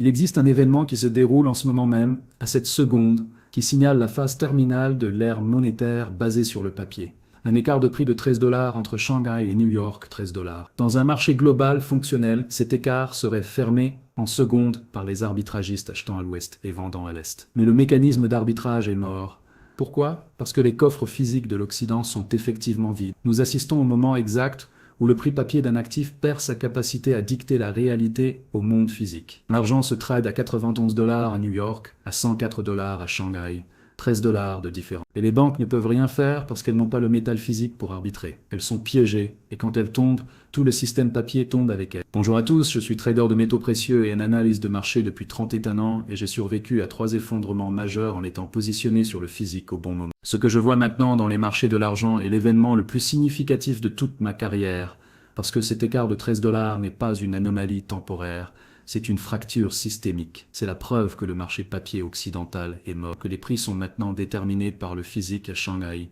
Il existe un événement qui se déroule en ce moment même, à cette seconde, qui signale la phase terminale de l'ère monétaire basée sur le papier. Un écart de prix de 13 $ entre Shanghai et New York, 13 $. Dans un marché global fonctionnel, cet écart serait fermé en secondes par les arbitragistes achetant à l'ouest et vendant à l'est. Mais le mécanisme d'arbitrage est mort. Pourquoi? Parce que les coffres physiques de l'Occident sont effectivement vides. Nous assistons au moment exact où le prix papier d'un actif perd sa capacité à dicter la réalité au monde physique. L'argent se trade à 91 $ à New York, à 104 $ à Shanghai, 13 $ de différence. Et les banques ne peuvent rien faire parce qu'elles n'ont pas le métal physique pour arbitrer. Elles sont piégées, et quand elles tombent, tout le système papier tombe avec elles. Bonjour à tous, je suis trader de métaux précieux et un analyste de marché depuis 31 ans, et j'ai survécu à 3 effondrements majeurs en étant positionné sur le physique au bon moment. Ce que je vois maintenant dans les marchés de l'argent est l'événement le plus significatif de toute ma carrière, parce que cet écart de 13 $ n'est pas une anomalie temporaire, c'est une fracture systémique. C'est la preuve que le marché papier occidental est mort, que les prix sont maintenant déterminés par le physique à Shanghai,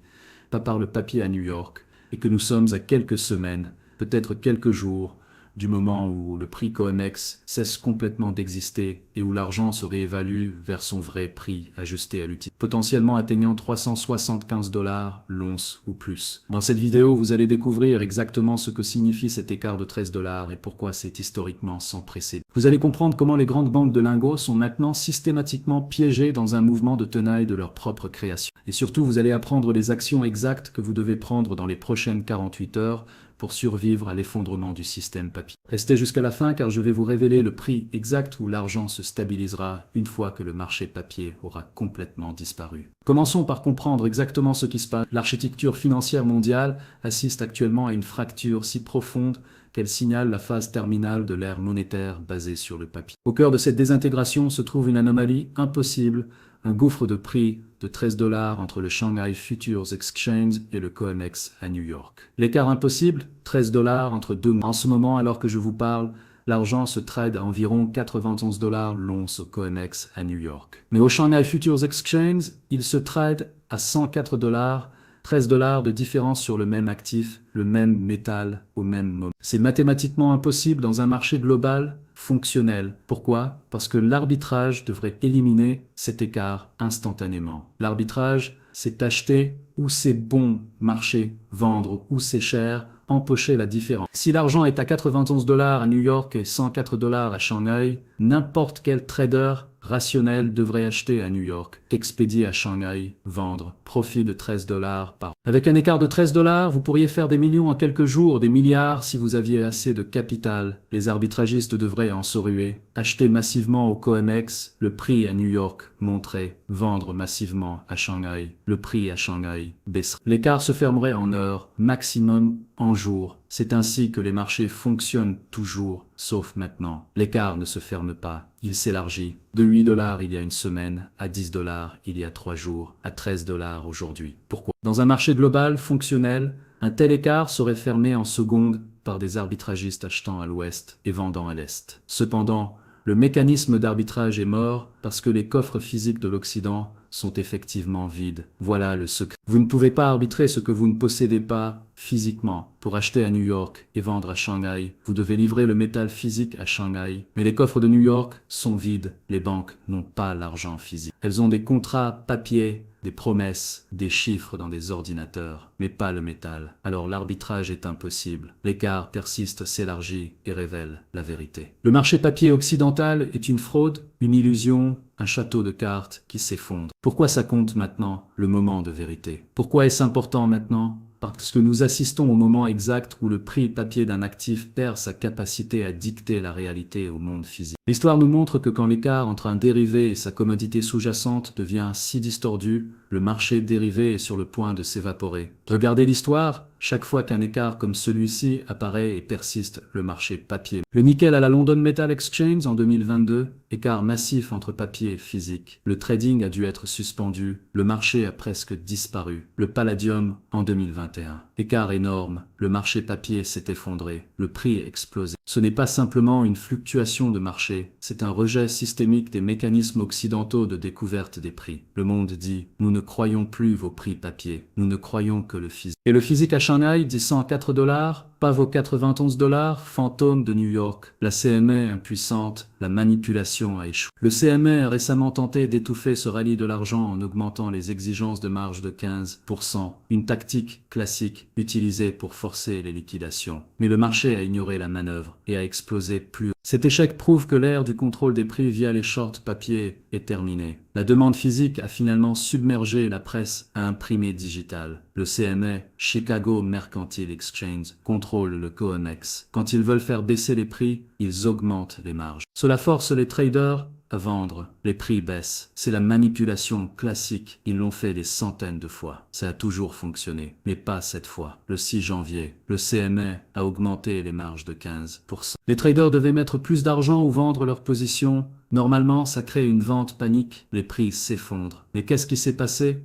pas par le papier à New York, et que nous sommes à quelques semaines, peut-être quelques jours, du moment où le prix COMEX cesse complètement d'exister et où l'argent se réévalue vers son vrai prix ajusté à l'utilité, potentiellement atteignant 375 $ l'once ou plus. Dans cette vidéo, vous allez découvrir exactement ce que signifie cet écart de 13 $ et pourquoi c'est historiquement sans précédent. Vous allez comprendre comment les grandes banques de lingots sont maintenant systématiquement piégées dans un mouvement de tenaille de leur propre création. Et surtout, vous allez apprendre les actions exactes que vous devez prendre dans les prochaines 48 heures pour survivre à l'effondrement du système papier. Restez jusqu'à la fin car je vais vous révéler le prix exact où l'argent se stabilisera une fois que le marché papier aura complètement disparu. Commençons par comprendre exactement ce qui se passe. L'architecture financière mondiale assiste actuellement à une fracture si profonde qu'elle signale la phase terminale de l'ère monétaire basée sur le papier. Au cœur de cette désintégration se trouve une anomalie impossible, un gouffre de prix de 13 $ entre le Shanghai Futures Exchange et le COMEX à New York. L'écart impossible, 13 $ entre deux mois. En ce moment, alors que je vous parle, l'argent se trade à environ 91 $ l'once au COMEX à New York. Mais au Shanghai Futures Exchange, il se trade à 104 $, 13 $ de différence sur le même actif, le même métal au même moment. C'est mathématiquement impossible dans un marché global fonctionnel. Pourquoi? Parce que l'arbitrage devrait éliminer cet écart instantanément. L'arbitrage, c'est acheter où c'est bon marché, vendre où c'est cher, empocher la différence. Si l'argent est à 91 $ à New York et 104 $ à Shanghai, n'importe quel trader rationnel devrait acheter à New York, expédier à Shanghai, vendre, profit de 13 $ par an. Avec un écart de 13 $, vous pourriez faire des millions en quelques jours, des milliards si vous aviez assez de capital. Les arbitragistes devraient en se ruer, acheter massivement au COMEX, le prix à New York monterait, vendre massivement à Shanghai, le prix à Shanghai baisserait. L'écart se fermerait en heures, maximum en jours. C'est ainsi que les marchés fonctionnent toujours, sauf maintenant. L'écart ne se ferme pas, il s'élargit. De 8 $ il y a une semaine, à 10 $ il y a 3 jours, à 13 $ aujourd'hui. Pourquoi? Dans un marché global, fonctionnel, un tel écart serait fermé en secondes par des arbitragistes achetant à l'ouest et vendant à l'est. Cependant, le mécanisme d'arbitrage est mort parce que les coffres physiques de l'Occident sont effectivement vides. Voilà le secret. Vous ne pouvez pas arbitrer ce que vous ne possédez pas physiquement. Pour acheter à New York et vendre à Shanghai, vous devez livrer le métal physique à Shanghai. Mais les coffres de New York sont vides. Les banques n'ont pas l'argent physique. Elles ont des contrats papier, des promesses, des chiffres dans des ordinateurs, mais pas le métal. Alors l'arbitrage est impossible. L'écart persiste, s'élargit et révèle la vérité. Le marché papier occidental est une fraude, une illusion, un château de cartes qui s'effondre. Pourquoi ça compte maintenant, le moment de vérité? Pourquoi est-ce important maintenant? Parce que nous assistons au moment exact où le prix papier d'un actif perd sa capacité à dicter la réalité au monde physique. L'histoire nous montre que quand l'écart entre un dérivé et sa commodité sous-jacente devient si distordu, le marché dérivé est sur le point de s'évaporer. Regardez l'histoire, chaque fois qu'un écart comme celui-ci apparaît et persiste, le marché papier. Le nickel à la London Metal Exchange en 2022, écart massif entre papier et physique. Le trading a dû être suspendu, le marché a presque disparu. Le palladium en 2021. Écart énorme, le marché papier s'est effondré, le prix a explosé. Ce n'est pas simplement une fluctuation de marché, c'est un rejet systémique des mécanismes occidentaux de découverte des prix. Le monde dit, nous ne croyons plus vos prix papier, nous ne croyons que le physique. Et le physique à Shanghai dit 104 $, pas vos 91 $, fantôme de New York. La CMA impuissante, la manipulation a échoué. Le CMA a récemment tenté d'étouffer ce rallye de l'argent en augmentant les exigences de marge de 15%, une tactique classique utilisée pour forcer les liquidations. Mais le marché a ignoré la manœuvre et a explosé plus haut. Cet échec prouve que l'ère du contrôle des prix via les shorts papier est terminée. La demande physique a finalement submergé la presse à imprimer digital. Le CME, Chicago Mercantile Exchange, contrôle le COMEX. Quand ils veulent faire baisser les prix, ils augmentent les marges. Cela force les traders à vendre, les prix baissent. C'est la manipulation classique, ils l'ont fait des centaines de fois. Ça a toujours fonctionné, mais pas cette fois. Le 6 janvier, le CME a augmenté les marges de 15%. Les traders devaient mettre plus d'argent ou vendre leurs positions. Normalement, ça crée une vente panique, les prix s'effondrent. Mais qu'est-ce qui s'est passé?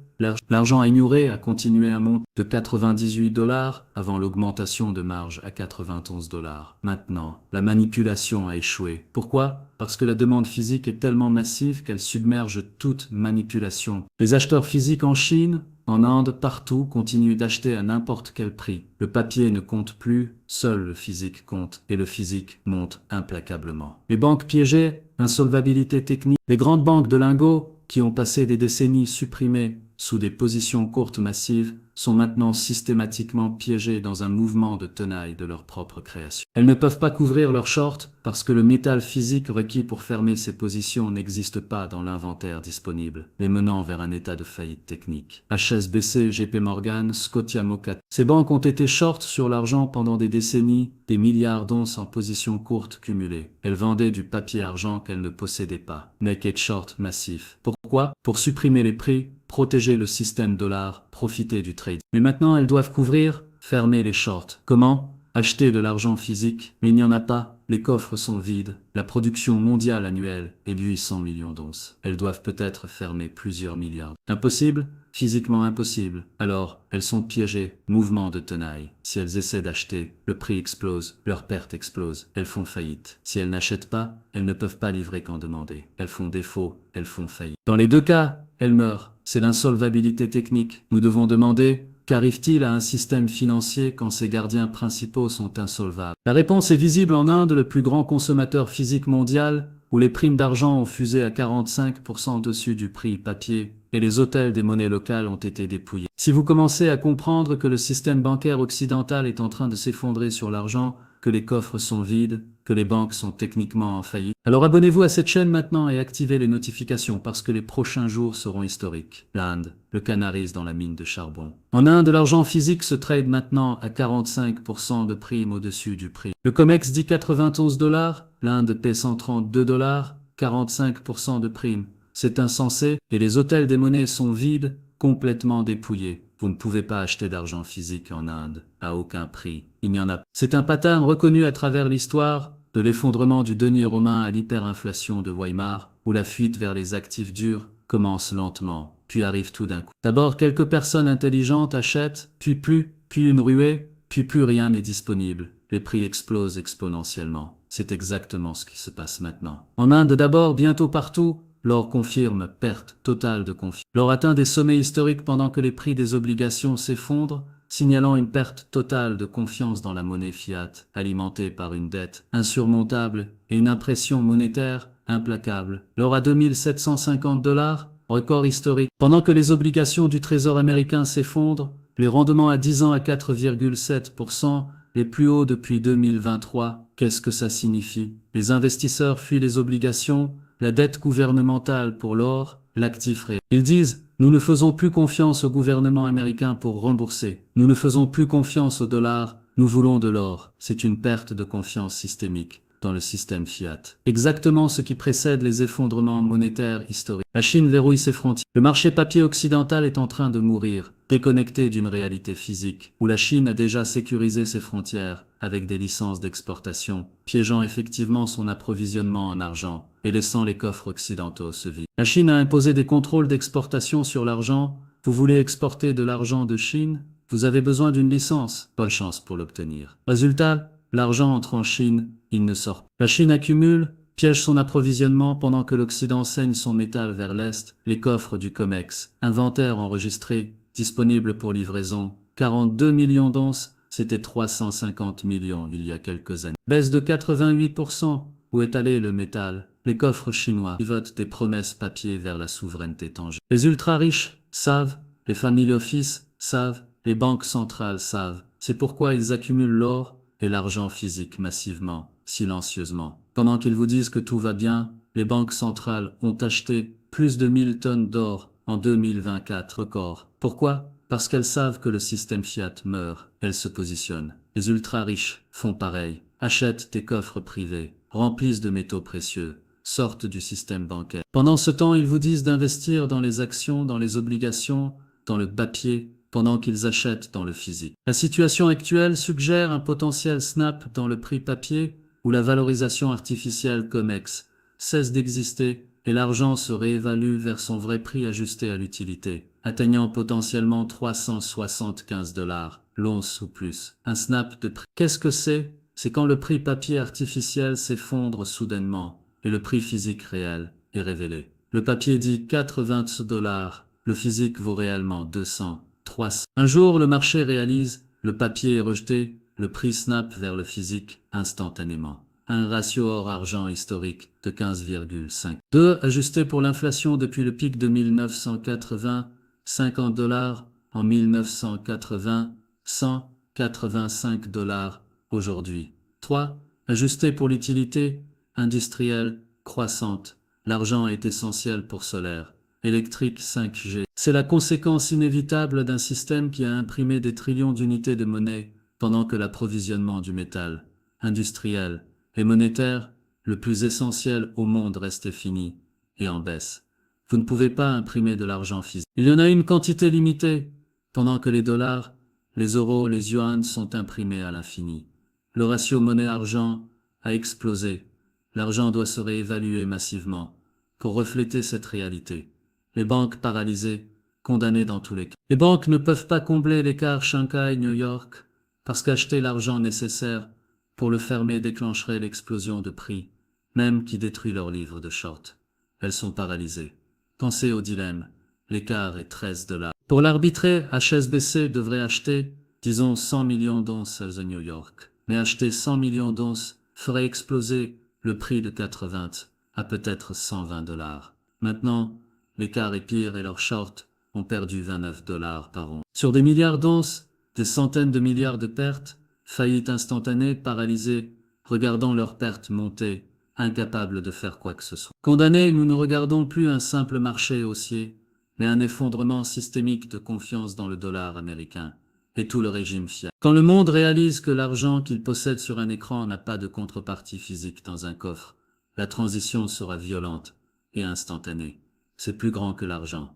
L'argent ignoré a continué à monter de 98 $ avant l'augmentation de marge à 91 $. Maintenant, la manipulation a échoué. Pourquoi? Parce que la demande physique est tellement massive qu'elle submerge toute manipulation. Les acheteurs physiques en Chine, en Inde, partout, continuent d'acheter à n'importe quel prix. Le papier ne compte plus, seul le physique compte, et le physique monte implacablement. Les banques piégées, insolvabilité technique, les grandes banques de lingots, qui ont passé des décennies supprimées sous des positions courtes massives, sont maintenant systématiquement piégées dans un mouvement de tenaille de leur propre création. Elles ne peuvent pas couvrir leurs shorts parce que le métal physique requis pour fermer ces positions n'existe pas dans l'inventaire disponible, les menant vers un état de faillite technique. HSBC, JP Morgan, Scotiabank. Ces banques ont été short sur l'argent pendant des décennies, des milliards d'onces en position courte cumulées. Elles vendaient du papier argent qu'elles ne possédaient pas. Naked short massif. Pourquoi? Pour supprimer les prix, protéger le système dollar, profiter du trade. Mais maintenant, elles doivent couvrir, fermer les shorts. Comment? Acheter de l'argent physique, mais il n'y en a pas. Les coffres sont vides. La production mondiale annuelle est de 800 millions d'onces. Elles doivent peut-être fermer plusieurs milliards. Impossible? Physiquement impossible. Alors, elles sont piégées. Mouvement de tenaille. Si elles essaient d'acheter, le prix explose, leur perte explose. Elles font faillite. Si elles n'achètent pas, elles ne peuvent pas livrer quand demandé. Elles font défaut, elles font faillite. Dans les deux cas, elles meurent. C'est l'insolvabilité technique. Nous devons demander: qu'arrive-t-il à un système financier quand ses gardiens principaux sont insolvables? La réponse est visible en Inde, le plus grand consommateur physique mondial, où les primes d'argent ont fusé à 45% au-dessus du prix papier, et les hôtels des monnaies locales ont été dépouillés. Si vous commencez à comprendre que le système bancaire occidental est en train de s'effondrer sur l'argent, que les coffres sont vides, que les banques sont techniquement en faillite, alors abonnez-vous à cette chaîne maintenant et activez les notifications parce que les prochains jours seront historiques. L'Inde, le canaris dans la mine de charbon. En Inde, l'argent physique se trade maintenant à 45% de prime au-dessus du prix. Le COMEX dit 91 $, l'Inde paie 132 $, 45% de prime. C'est insensé et les hôtels des monnaies sont vides, complètement dépouillés. Vous ne pouvez pas acheter d'argent physique en Inde, à aucun prix. Il n'y en a pas. C'est un pattern reconnu à travers l'histoire, de l'effondrement du denier romain à l'hyperinflation de Weimar, où la fuite vers les actifs durs commence lentement, puis arrive tout d'un coup. D'abord, quelques personnes intelligentes achètent, puis plus, puis une ruée, puis plus rien n'est disponible. Les prix explosent exponentiellement. C'est exactement ce qui se passe maintenant. En Inde d'abord, bientôt partout, l'or confirme perte totale de confiance. L'or atteint des sommets historiques pendant que les prix des obligations s'effondrent, signalant une perte totale de confiance dans la monnaie fiat, alimentée par une dette insurmontable et une impression monétaire implacable. L'or à 2750 $, record historique. Pendant que les obligations du Trésor américain s'effondrent, les rendements à 10 ans à 4,7%, les plus hauts depuis 2023. Qu'est-ce que ça signifie? Les investisseurs fuient les obligations, la dette gouvernementale pour l'or, l'actif réel. Ils disent: nous ne faisons plus confiance au gouvernement américain pour rembourser. Nous ne faisons plus confiance au dollar, nous voulons de l'or. C'est une perte de confiance systémique dans le système fiat. Exactement ce qui précède les effondrements monétaires historiques. La Chine verrouille ses frontières. Le marché papier occidental est en train de mourir, déconnecté d'une réalité physique, où la Chine a déjà sécurisé ses frontières avec des licences d'exportation, piégeant effectivement son approvisionnement en argent et laissant les coffres occidentaux se vider. La Chine a imposé des contrôles d'exportation sur l'argent. Vous voulez exporter de l'argent de Chine? Vous avez besoin d'une licence. Bonne chance pour l'obtenir. Résultat, l'argent entre en Chine, il ne sort pas. La Chine accumule, piège son approvisionnement pendant que l'Occident saigne son métal vers l'Est, les coffres du COMEX, inventaire enregistré, disponible pour livraison, 42 millions d'onces, C'était 350 millions il y a quelques années. Baisse de 88%. Où est allé le métal? Les coffres chinois pivotent des promesses papier vers la souveraineté tangible. Les ultra-riches savent, les family office savent, les banques centrales savent. C'est pourquoi ils accumulent l'or et l'argent physique massivement, silencieusement. Pendant qu'ils vous disent que tout va bien, les banques centrales ont acheté plus de 1000 tonnes d'or en 2024 record. Pourquoi? Parce qu'elles savent que le système fiat meurt, elles se positionnent. Les ultra-riches font pareil, achètent des coffres privés, remplissent de métaux précieux, sortent du système bancaire. Pendant ce temps, ils vous disent d'investir dans les actions, dans les obligations, dans le papier, pendant qu'ils achètent dans le physique. La situation actuelle suggère un potentiel snap dans le prix papier où la valorisation artificielle COMEX cesse d'exister et l'argent se réévalue vers son vrai prix ajusté à l'utilité, atteignant potentiellement 375 $ l'once ou plus. Un snap de prix. Qu'est-ce que c'est? C'est quand le prix papier artificiel s'effondre soudainement et le prix physique réel est révélé. Le papier dit 80 $, le physique vaut réellement 200, 300. Un jour, le marché réalise, le papier est rejeté, le prix snap vers le physique instantanément. Un ratio or-argent historique de 15,5. 2. Ajusté pour l'inflation depuis le pic de 1980, 50 $ en 1980, 185 $ aujourd'hui. 3. Ajusté pour l'utilité industrielle croissante. L'argent est essentiel pour solaire, électrique 5G. C'est la conséquence inévitable d'un système qui a imprimé des trillions d'unités de monnaie pendant que l'approvisionnement du métal industriel et monétaire, le plus essentiel au monde, restait fini et en baisse. Vous ne pouvez pas imprimer de l'argent physique. Il y en a une quantité limitée, pendant que les dollars, les euros, les yuans sont imprimés à l'infini. Le ratio monnaie-argent a explosé. L'argent doit se réévaluer massivement pour refléter cette réalité. Les banques paralysées, condamnées dans tous les cas. Les banques ne peuvent pas combler l'écart Shanghai-New York parce qu'acheter l'argent nécessaire pour le fermer déclencherait l'explosion de prix, même qui détruit leurs livres de short. Elles sont paralysées. Pensez au dilemme. L'écart est 13 $. Pour l'arbitrer, HSBC devrait acheter, disons 100 millions d'onces à New York. Mais acheter 100 millions d'onces ferait exploser le prix de 80 à peut-être 120 $. Maintenant, l'écart est pire et leurs shorts ont perdu 29 $ par once. Sur des milliards d'onces, des centaines de milliards de pertes, faillite instantanée, paralysés, regardant leurs pertes monter, incapables de faire quoi que ce soit. Condamnés, nous ne regardons plus un simple marché haussier, mais un effondrement systémique de confiance dans le dollar américain et tout le régime fiat. Quand le monde réalise que l'argent qu'il possède sur un écran n'a pas de contrepartie physique dans un coffre, la transition sera violente et instantanée. C'est plus grand que l'argent.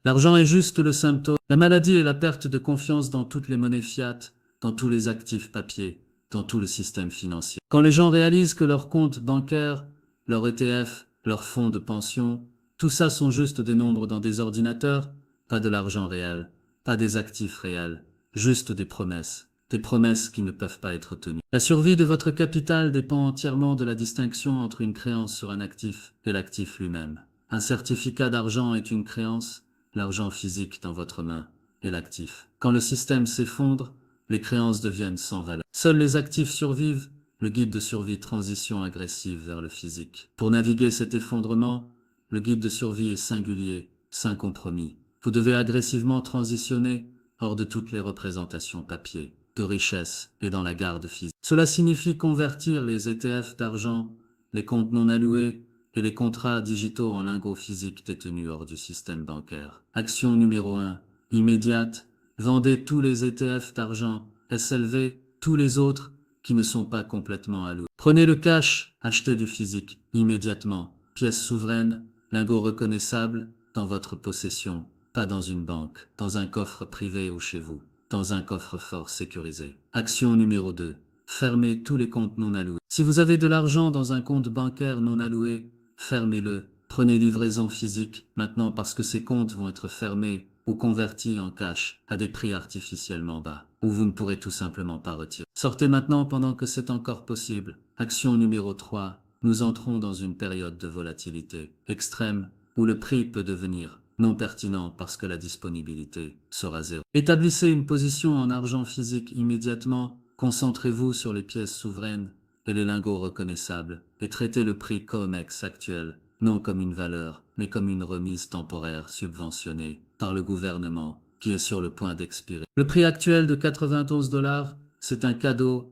L'argent est juste le symptôme. La maladie est la perte de confiance dans toutes les monnaies fiat, dans tous les actifs papier, dans tout le système financier. Quand les gens réalisent que leurs comptes bancaires, leurs ETF, leurs fonds de pension, tout ça sont juste des nombres dans des ordinateurs, pas de l'argent réel, pas des actifs réels, juste des promesses qui ne peuvent pas être tenues. La survie de votre capital dépend entièrement de la distinction entre une créance sur un actif et l'actif lui-même. Un certificat d'argent est une créance, l'argent physique dans votre main est l'actif. Quand le système s'effondre, les créances deviennent sans valeur. Seuls les actifs survivent, le guide de survie transition agressive vers le physique. Pour naviguer cet effondrement, le guide de survie est singulier, sans compromis. Vous devez agressivement transitionner hors de toutes les représentations papier, de richesse et dans la garde physique. Cela signifie convertir les ETF d'argent, les comptes non alloués et les contrats digitaux en lingots physiques détenus hors du système bancaire. Action numéro 1. Immédiate. Vendez tous les ETF d'argent, SLV, tous les autres qui ne sont pas complètement alloués. Prenez le cash, achetez du physique, immédiatement. Pièces souveraines, lingots reconnaissables, dans votre possession, pas dans une banque, dans un coffre privé ou chez vous, dans un coffre-fort sécurisé. Action numéro 2. Fermez tous les comptes non alloués. Si vous avez de l'argent dans un compte bancaire non alloué, fermez-le. Prenez livraison physique maintenant parce que ces comptes vont être fermés ou convertis en cash à des prix artificiellement bas, ou vous ne pourrez tout simplement pas retirer. Sortez maintenant pendant que c'est encore possible. Action numéro 3. Nous entrons dans une période de volatilité extrême où le prix peut devenir Non pertinent parce que la disponibilité sera zéro. Établissez une position en argent physique immédiatement. Concentrez-vous sur les pièces souveraines et les lingots reconnaissables et traitez le prix COMEX actuel, non comme une valeur, mais comme une remise temporaire subventionnée par le gouvernement qui est sur le point d'expirer. Le prix actuel de 91 $, c'est un cadeau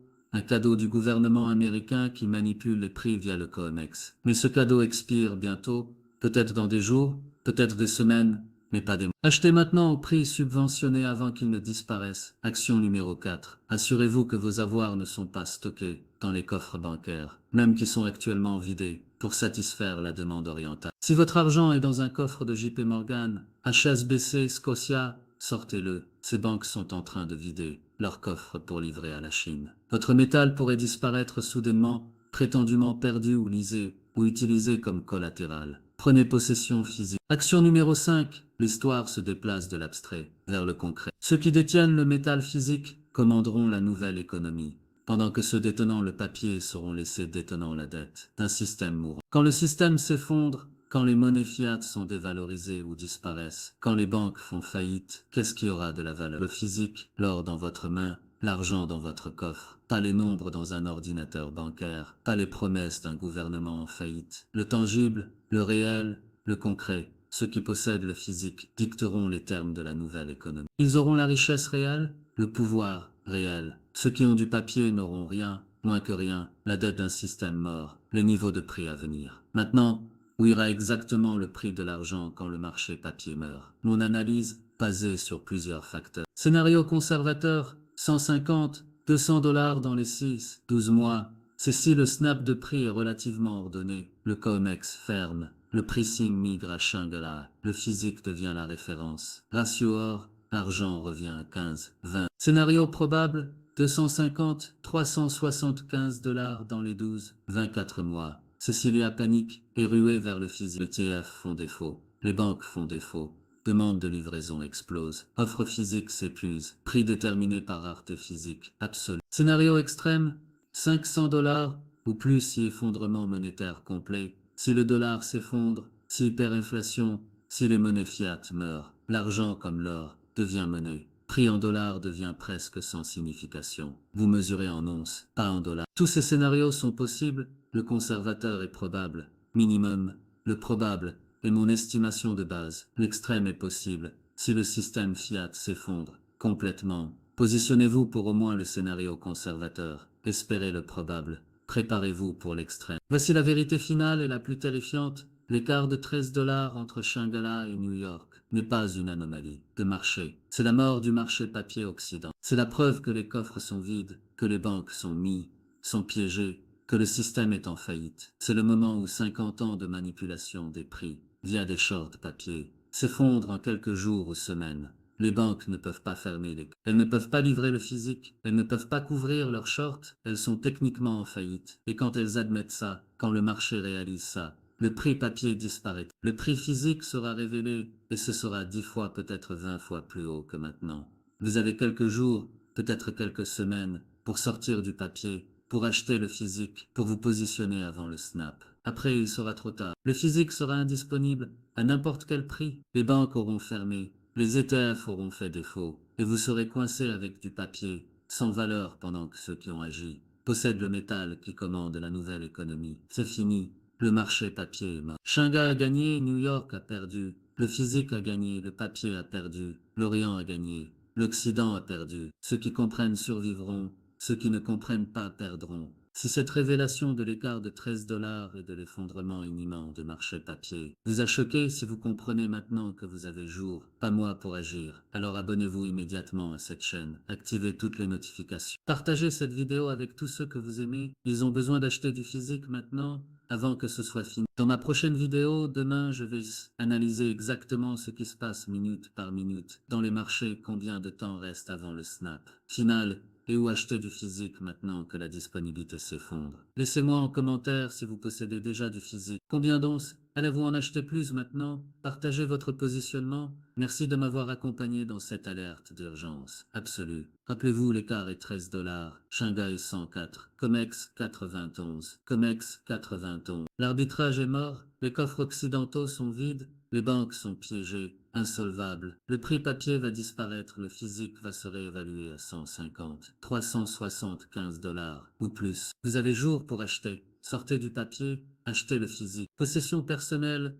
du gouvernement américain qui manipule les prix via le COMEX. Mais ce cadeau expire bientôt, peut-être dans des jours, peut-être des semaines, mais pas des mois. Achetez maintenant au prix subventionné avant qu'il ne disparaisse. Action numéro 4. Assurez-vous que vos avoirs ne sont pas stockés dans les coffres bancaires, même qui sont actuellement vidés, pour satisfaire la demande orientale. Si votre argent est dans un coffre de JP Morgan, HSBC, Scotia, sortez-le. Ces banques sont en train de vider leurs coffres pour livrer à la Chine. Votre métal pourrait disparaître soudainement, prétendument perdu ou lisé, ou utilisé comme collatéral. Prenez possession physique. Action numéro 5. L'histoire se déplace de l'abstrait vers le concret. Ceux qui détiennent le métal physique commanderont la nouvelle économie, pendant que ceux détenant le papier seront laissés détenant la dette d'un système mourant. Quand le système s'effondre, quand les monnaies fiat sont dévalorisées ou disparaissent, quand les banques font faillite, qu'est-ce qui aura de la valeur? Le physique, l'or dans votre main, l'argent dans votre coffre, pas les nombres dans un ordinateur bancaire, pas les promesses d'un gouvernement en faillite. Le tangible, le réel, le concret, ceux qui possèdent le physique dicteront les termes de la nouvelle économie. Ils auront la richesse réelle, le pouvoir réel. Ceux qui ont du papier n'auront rien, moins que rien, la dette d'un système mort, le niveau de prix à venir. Maintenant, où ira exactement le prix de l'argent quand le marché papier meurt? Mon analyse, basée sur plusieurs facteurs. Scénario conservateur, 150, 200 $ dans les 6-12 mois. C'est si le snap de prix est relativement ordonné, le COMEX ferme, le pricing migre à Shanghai, le physique devient la référence. Ratio or, argent revient à 15, 20. Scénario probable, 250, 375 $ dans les 12, 24 mois. Cecilia panique et ruée vers le physique. Les TF font défaut, les banques font défaut. Demande de livraison explose. Offre physique s'épuise. Prix déterminé par rareté physique absolue. Scénario extrême, 500 $ ou plus si effondrement monétaire complet. Si le dollar s'effondre, si hyperinflation, si les monnaies fiat meurent, l'argent comme l'or devient monnaie. Prix en dollars devient presque sans signification. Vous mesurez en onces, pas en dollars. Tous ces scénarios sont possibles. Le conservateur est probable. Minimum. Le probable est mon estimation de base. L'extrême est possible. Si le système fiat s'effondre complètement, positionnez-vous pour au moins le scénario conservateur. Espérez le probable. Préparez-vous pour l'extrême. Voici la vérité finale et la plus terrifiante. L'écart de 13 $ entre Shanghai et New York n'est pas une anomalie de marché. C'est la mort du marché papier occident. C'est la preuve que les coffres sont vides, que les banques sont piégées, que le système est en faillite. C'est le moment où 50 ans de manipulation des prix, via des shorts papier, s'effondrent en quelques jours ou semaines. Les banques ne peuvent pas fermer les... Elles ne peuvent pas livrer le physique, elles ne peuvent pas couvrir leurs shorts, elles sont techniquement en faillite. Et quand elles admettent ça, quand le marché réalise ça, le prix papier disparaît. Le prix physique sera révélé, et ce sera 10 fois, peut-être 20 fois plus haut que maintenant. Vous avez quelques jours, peut-être quelques semaines, pour sortir du papier, pour acheter le physique, pour vous positionner avant le snap. Après, il sera trop tard. Le physique sera indisponible, à n'importe quel prix. Les banques auront fermé, les ETF auront fait défaut, et vous serez coincé avec du papier, sans valeur pendant que ceux qui ont agi possèdent le métal qui commande la nouvelle économie. C'est fini. Le marché papier est mort. Shanghai a gagné, New York a perdu. Le physique a gagné, le papier a perdu. L'Orient a gagné, l'Occident a perdu. Ceux qui comprennent survivront, ceux qui ne comprennent pas perdront. Si cette révélation de l'écart de 13 $ et de l'effondrement imminent du marché papier vous a choqué, si vous comprenez maintenant que vous avez jour, pas moi pour agir, alors abonnez-vous immédiatement à cette chaîne, activez toutes les notifications. Partagez cette vidéo avec tous ceux que vous aimez, ils ont besoin d'acheter du physique maintenant, avant que ce soit fini. Dans ma prochaine vidéo, demain, je vais analyser exactement ce qui se passe minute par minute dans les marchés, combien de temps reste avant le snap final, et où acheter du physique maintenant que la disponibilité s'effondre. Laissez-moi en commentaire si vous possédez déjà du physique. Combien d'onces Allez-vous en acheter plus maintenant? Partagez votre positionnement. Merci de m'avoir accompagné dans cette alerte d'urgence absolue. Rappelez-vous, l'écart est 13 $. Shanghai 104. COMEX 91. COMEX 91. L'arbitrage est mort. Les coffres occidentaux sont vides. Les banques sont piégées, insolvables. Le prix papier va disparaître. Le physique va se réévaluer à 150, 375 $ ou plus. Vous avez jour pour acheter. Sortez du papier, achetez le physique. Possession personnelle,